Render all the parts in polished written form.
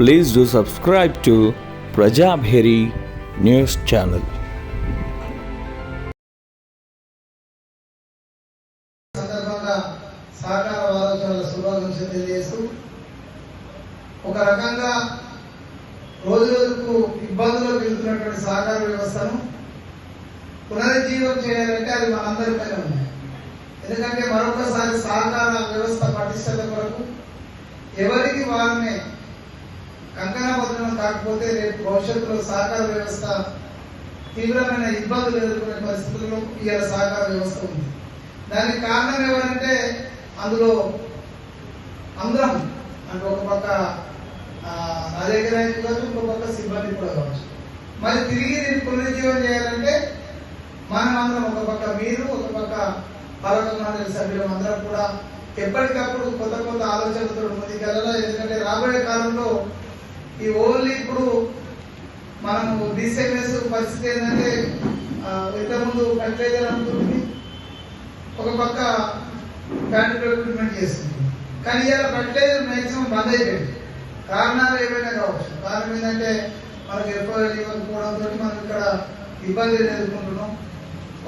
Please do subscribe to Prajabheri News Channel. సహకార వారోత్సవాల శుభాకాంక్షలు తెలియజేస్తూ ఒక రకంగా రోజు రోజుకు ఇబ్బందులకు వెళ్తున్నటువంటి సహకార వ్యవస్థను పునరుజ్జీవం చేయాలంటే అది మనందరిపైన ఉంది. ఎందుకంటే మరొకసారి సహకార వ్యవస్థ పటిష్టత కొరకు ఎవరికి వారిని కంకణబద్ధం కాకపోతే రేపు భవిష్యత్తులో సహకార వ్యవస్థ తీవ్రమైన ఇబ్బందులు ఎదుర్కొనే పరిస్థితుల్లో ఇవాళ సహకార వ్యవస్థ ఉంది. దానికి కారణం ఎవరంటే అందులో అందరం అంటే ఒక పక్క రాజకీయ కావచ్చు, ఇంకో పక్క సిబ్బంది కూడా కావచ్చు. మరి తిరిగి దీన్ని పునరుజ్జీవం చేయాలంటే మనం అందరం ఒక పక్క మీరు, ఒక పక్క పాలక మండలి సభ్యులు అందరం కూడా ఎప్పటికప్పుడు కొత్త కొత్త ఆలోచనలతో ముందుకెళ్ళాలి. ఎందుకంటే రాబోయే కాలంలో ఈ ఓన్లీ ఇప్పుడు మనము డిసిఎంఎస్ పరిస్థితి ఏంటంటే ఇంతకుముందు ఫర్టిలైజర్ అమ్ముతుంది, ఒక పక్క ప్యాడీ ప్రొక్యూర్మెంట్ చేస్తుంది. కానీ ఇలా ఫర్టిలైజర్ మ్యాక్సిమం బంద్ అయిపోయింది. కారణాలు ఏమైనా కావచ్చు. కారణం ఏంటంటే మనకు ఎఫ్ఐఆర్ ఇవ్వకపోవడంతో మనం ఇక్కడ ఇబ్బందులు ఎదుర్కొంటున్నాం.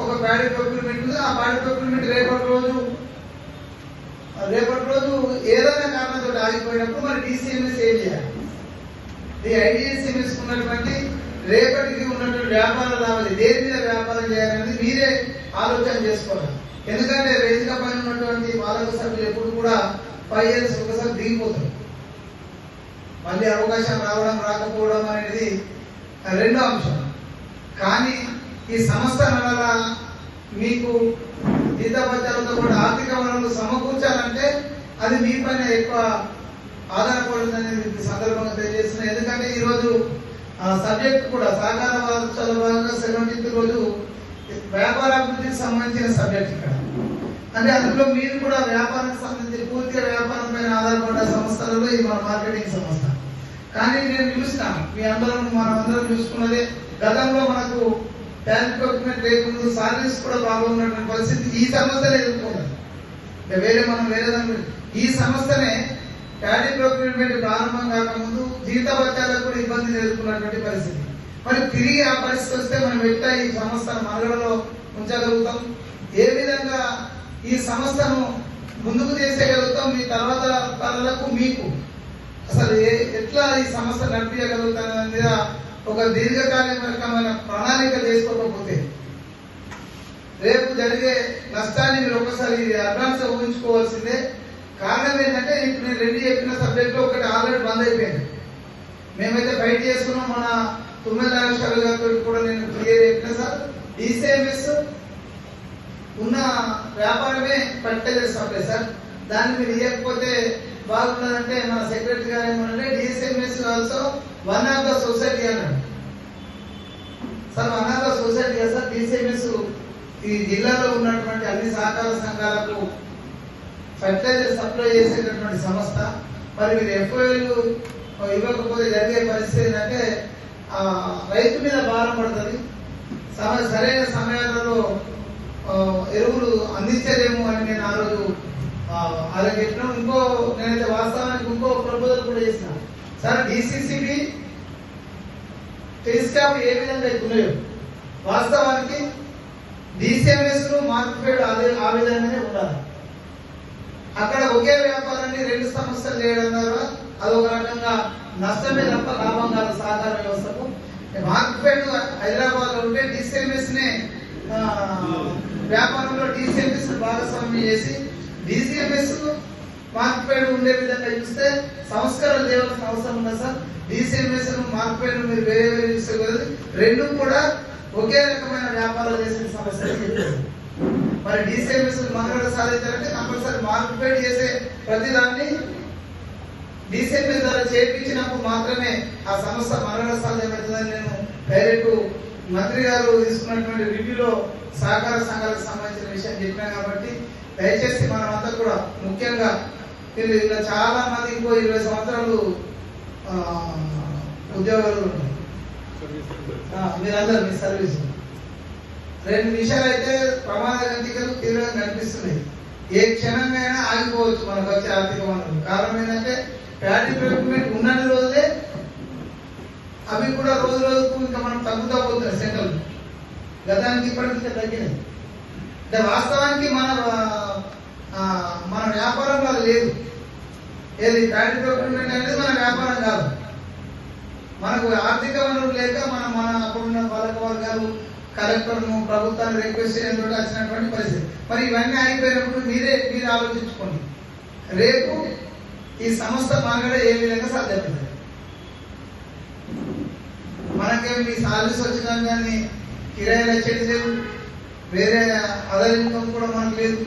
ఒక ప్యాడీ ప్రొక్యూర్మెంట్ ఉంది. ఆ ప్యాడీ ప్రొక్యూర్మెంట్ రేపటి రోజు ఏదైనా కారణంతో ఆగిపోయినప్పుడు మరి డిసిఎంఎస్ ఏం చేయాలి? ఈ ఐడిఎస్ఎంఎస్ ఉన్నటువంటి రేపటికి ఉన్నటువంటి వ్యాపార లాభాలు దేని మీద వ్యాపారం చేయాలనేది మీరే ఆలోచన చేసుకోవాలి. ఎందుకంటే వేదిక పైన ఉన్నటువంటి పాలక సభ్యులు ఎప్పుడు కూడా 5 years ఒకసారి దిగిపోతారు. మళ్ళీ అవకాశం రావడం రాకపోవడం అనేది రెండో అంశం. కానీ ఈ సంస్థ నడల మీకు జీతభత్యాలతో కూడా ఆర్థిక వనరులు సమకూర్చాలంటే అది మీ పైన ఎక్కువ ఆధారపడుతుందని సందర్భంగా తెలియజేస్తున్నాయి. ఎందుకంటే ఈరోజు సబ్జెక్ట్ కూడా సహకార వారోత్సవాల భాగంగా 17th రోజు వ్యాపార అభివృద్ధికి సంబంధించిన సబ్జెక్ట్ ఇక్కడ. అంటే అందులో మీరు కూడా వ్యాపారానికి సంబంధించి పూర్తిగా వ్యాపారం పైన ఆధారపడ్డ సంస్థలలో ఇది మన మార్కెటింగ్ సంస్థ. కానీ నేను చూసినాను, మీ అందరం మనమందరం చూసుకున్నదే, గతంలో మనకు ట్యాక్స్ ప్రొక్యూర్మెంట్ లేకుండా సర్వీస్ కూడా బాగున్నటువంటి పరిస్థితి ఈ సంస్థనే ఎదుర్కొన్నది. వేరే దాని ఈ సంస్థనే ప్యాడీ ప్రొక్యూర్మెంట్ ప్రారంభం కాకముందు జీతభత్యాలకు కూడా ఇబ్బంది ఎదుర్కొన్నటువంటి పరిస్థితి. మరి తిరిగి ఆ పరిస్థితి వస్తే మనం ఎట్లా ఈ సంస్థను మనుగడలో ఉంచగలుగుతాం? ఏ విధంగా ఈ సంస్థను ముందుకు చేసేయగలుగుతాం? మీ తర్వాత తరాలకు మీకు అసలు ఎట్లా ఈ సంస్థ నడిపించగలుగుతాం మీద ఒక దీర్ఘకాలికమైన ప్రణాళిక చేసుకోకపోతే రేపు జరిగే నష్టాన్ని మీరు ఒకసారి అడ్వాన్స్ ఊహించుకోవాల్సిందే. కారణం ఏంటంటే ఇప్పుడు నేను 2 చెప్పిన సబ్జెక్టులో ఒకటి ఆల్రెడీ బంద్ అయిపోయింది. మేమైతే ఫైట్ చేసుకున్నాం. మన 9 లక్షల గారితో కూడా నేను క్లియర్ చెప్పిన సార్, డిసిఎంఎస్ ఉన్న వ్యాపారమే ఫర్టిలైజర్ సప్లై సార్. దాన్ని మీరు ఇవ్వకపోతే బాగుంటుందంటే మన సెక్రటరీ గారు ఏమన్నారంటే DCMS also one of the society అన్నాడు. Sir one of the society కదా సార్. డిసిఎంఎస్ ఈ జిల్లాలో ఉన్నటువంటి అన్ని సహకార సంఘాలకు ఫర్టిలైజర్ సప్లై చేసేటటువంటి సంస్థ. మరి మీరు ఎఫ్ఓలు ఇవ్వకపోతే జరిగే పరిస్థితి ఏంటంటే రైతు మీద భారం పడుతుంది. సరైన సమయాలలో ఎరువులు అందించలేము అని నేను ఆ రోజు అలాగే చెప్పినాం. నేనైతే వాస్తవానికి ఇంకో ప్రపోజల్ కూడా చేసిన సార్, డిసిసిబి టెలిస్టాప్ ఏ విధంగా అవుతున్నాయో వాస్తవానికి డిసిఎంఎస్ మార్కెట్ ఆ విధంగానే ఉండాలి. అక్కడ ఒకే వ్యాపారాన్ని 2 సంస్థలు చేయడం ద్వారా అది ఒక రకంగా నష్టమే తప్ప లాభం కాదు సహకార వ్యవస్థకు. మార్కెట్ హైదరాబాద్ లో ఉంటే డిసిఎంఎస్ నే వ్యాపారంలో డిసిఎంఎస్ భాగస్వామ్యం చేసి డిసిఎంఎస్ మార్కెట్ ఉండే విధంగా చూస్తే సంస్కరణ చేయవలసిన అవసరం ఉంది సార్. డిసిఎంఎస్ మార్కెట్ మీరు వేరే చూసుకోలేదు, రెండు కూడా ఒకే రకమైన వ్యాపారాలు చేసే సమస్య. మరి డిసిఎంఎస్ మనుగడ సాధించాలంటే కంపల్సరీ మార్కెట్ చేసే ప్రతి దాన్ని డిసిఎంఎస్ ద్వారా చేయించినప్పుడు మాత్రమే ఆ సంస్థ మనుగడ సాధ్యమవుతుందని నేను డైరెక్ట్ మంత్రి గారు తీసుకున్నటువంటి రివ్యూలో సహకార సంఘాలకు సంబంధించిన విషయం చెప్పినాం. కాబట్టి దయచేసి మనమంతా కూడా ముఖ్యంగా ఇలా చాలా మంది ఇంకో 20 సంవత్సరాలు ఉద్యోగాలు ఉంటాయి. మీరందరూ మీ సర్వీస్ 2 నిమిషాలు అయితే ప్రమాదగంతికలు తీవ్రంగా కనిపిస్తున్నాయి. ఏ క్షణంగా ఆగిపోవచ్చు మనకు వచ్చే ఆర్థిక వనరులు. కారణం ఏంటంటే ప్యాడీ ప్రొక్యూర్మెంట్ ఉన్న రోజే కూడా రోజు రోజుకు ఇంకా మనం తగ్గుతూ పోతున్నాయి సెంటర్లు. గతానికి ఇప్పటికి ఇంకా తగ్గినాయి. అంటే వాస్తవానికి మన వ్యాపారం అది లేదు. ఏది ప్యాడీ ప్రొక్యూర్మెంట్ అనేది మన వ్యాపారం కాదు. మనకు ఆర్థిక వనరులు లేక మన అప్పుడున్న పాలక వర్గాలు కలెక్టర్ను ప్రభుత్వాన్ని రిక్వెస్ట్ చేయడం వచ్చినటువంటి పరిస్థితి. మరి ఇవన్నీ అయిపోయినప్పుడు మీరు ఆలోచించుకోండి, రేపు ఈ సంస్థ మనుగడ ఏ విధంగా సాధ్యపడుతుంది. మనకేమి సాలరీస్ వచ్చినా కానీ కిరాయిలు వచ్చేది లేదు, వేరే అదర్ ఇన్కమ్ కూడా మనకు లేదు.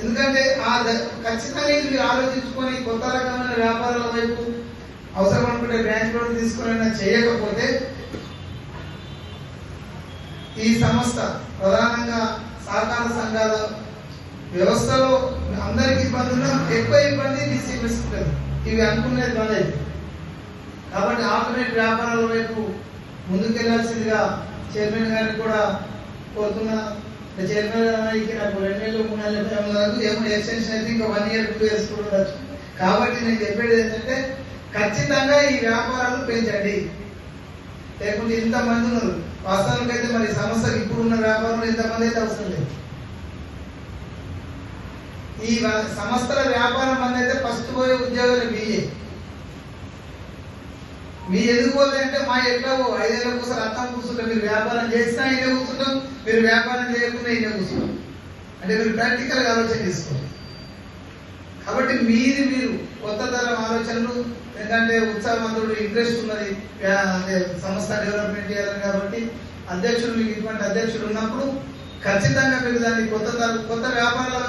ఎందుకంటే ఖచ్చితంగా ఇది మీరు ఆలోచించుకొని కొత్త రకమైన వ్యాపారాల వైపు అవసరం అనుకుంటే బ్యాంక్ లోన్ తీసుకొని చేయకపోతే ఈ సంస్థ ప్రధానంగా సహకార సంఘాల వ్యవస్థలో అందరికి ఇబ్బందులు, ఎక్కువ ఇబ్బంది డిసిప్లిన్స్ ఉంటుంది. ఇవి అనుకునేది బంద్ అయితే. కాబట్టి ఆల్టర్నేట్ వ్యాపారాల వైపు ముందుకెళ్లాల్సిందిగా చైర్మన్ గారిని కూడా కోరుతున్నా. చైర్మన్ గారికి నాకు 2 నెలలు 3 నెలల టైం కాదు, ఏమో ఎక్స్టెన్షన్ అయితే ఇంకా 1 year 2 years కూడా ఉండొచ్చు. కాబట్టి నేను చెప్పేది ఏంటంటే ఖచ్చితంగా ఈ వ్యాపారాలు పెంచండి. లేకుంటే ఇంతమంది ఉన్నారు. వాస్తవానికి అయితే మరి సంస్థకు ఇప్పుడున్న వ్యాపారంలో ఇంతమంది అయితే అవసరం లేదు. ఈ సంస్థల వ్యాపారం మంది అయితే ఫస్ట్ పోయే ఉద్యోగాలు మీ ఎదుగుపోతే అంటే మా ఎట్లా 5 ఏళ్ళ కూర్చొని అర్థం కూర్చుంటాం. మీరు వ్యాపారం చేసినా ఇదే కూర్చుంటాం, మీరు వ్యాపారం చేయకుండా ఇదే కూర్చుంటాం. అంటే మీరు ప్రాక్టికల్గా ఆలోచన చేసుకోండి. కాబట్టి మీరు కొత్త తరం ఆలోచనలు, ఎందుకంటే ఉత్సాహవంతుడు ఇంట్రెస్ట్ ఉన్నది సంస్థ డెవలప్మెంట్ చేయాలని. కాబట్టి అధ్యక్షుడు మీకు ఇటువంటి అధ్యక్షుడు ఉన్నప్పుడు ఖచ్చితంగా మీరు దాన్ని కొత్త వ్యాపారాల